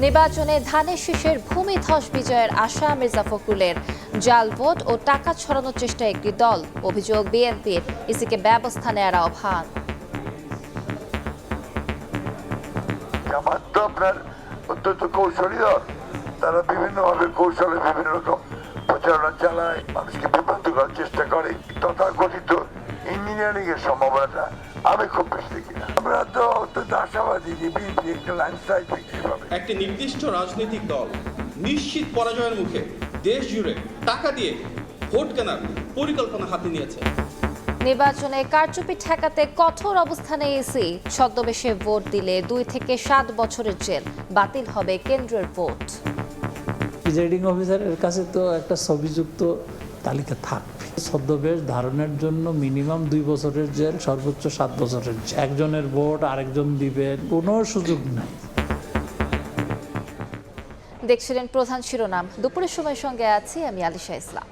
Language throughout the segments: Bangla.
নির্বাচনে ধানের শীষের ভূমিধস বিজয়ের আশা মির্জা ফখরুলের। জাল ভোট ও টাকা ছড়ানোর চেষ্টায় একটি দল। অভিযোগ বিএনপির, ইসিকে ব্যবস্থা নেওয়ার আহ্বান। জামাত তো আপনার অত্যন্ত কৌশলী দল, তারা বিভিন্নভাবে কৌশলে বিভিন্ন রকম প্রচারণা চালায়, মানুষকে বিভ্রান্ত করার চেষ্টা করে। তথাকথিত ইঞ্জিনিয়ারিং এর সম্ভাবনাটা আমি খুব বেশি দেখি না। আমরা তো অত্যন্ত আশাবাদী যে বিএনপি একটা ল্যান্ডস্লাইড ভিক্টরি পাবে। একটি নির্দিষ্ট রাজনৈতিক দল নিশ্চিত পরাজয়ের মুখে দেশ জুড়ে টাকা দিয়ে ভোট কেনার পরিকল্পনা হাতে নিয়েছে। নির্বাচনে কারচুপি ঠেকাতে কঠোর অবস্থানে ইসি। ছদ্মবেশে ভোট দিলে 2 থেকে 7 বছরের জেল, বাতিল হবে কেন্দ্রের ভোট। প্রিজাইডিং অফিসারের কাছে তো একটা ছবিযুক্ত তালিকা থাকবে। ছদ্মবেশ ধারণের জন্য মিনিমাম 2 বছরের জেল, সর্বোচ্চ 7 বছরের জেল। একজনের ভোট আরেকজন দিবেন, কোনো সুযোগ নাই। দেখছিলেন প্রধান শিরোনাম। দুপুরের সময় সঙ্গে আছি আমি আলিশা ইসলাম।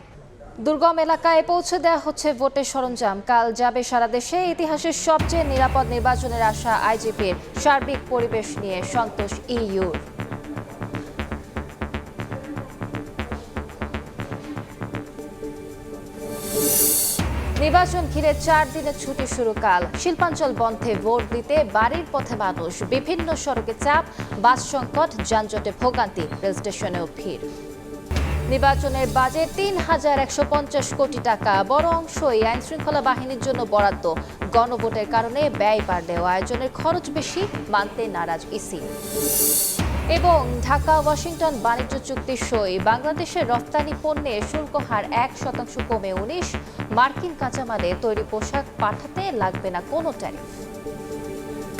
দুর্গম এলাকায় পৌঁছে দেওয়া হচ্ছে ভোটের সরঞ্জাম। কাল যাবে সারা দেশে। ইতিহাসের সবচেয়ে নিরাপদ নির্বাচনের আশা আইজিপির। সার্বিক পরিবেশ নিয়ে সন্তোষ ইইউর। নির্বাচন ঘিরে 4 দিনের ছুটি শুরু কাল। শিল্পাঞ্চল বন্ধে ভোট দিতে বাড়ির পথে মানুষ। বিভিন্ন সড়কে চাপ, বাস সংকট, যানজটে ভোগান্তি, রেল স্টেশনেও ভিড়। নির্বাচনের বাজেট ৩,১৫০ কোটি টাকা। বড় অংশই আইন শৃঙ্খলা বাহিনীর জন্য বরাদ্দ। গণভোটের কারণে ব্যয় বাড়লেও আয়োজনের খরচ বেশি, মানতে নারাজ ইসি। এবং ঢাকা ওয়াশিংটন বাণিজ্য চুক্তি সই। বাংলাদেশের রপ্তানি পণ্যে শুল্ক হার 1% কমে 19। মার্কিন কাঁচামালে তৈরি পোশাক পাঠাতে লাগবে না কোনো ট্যারিফ।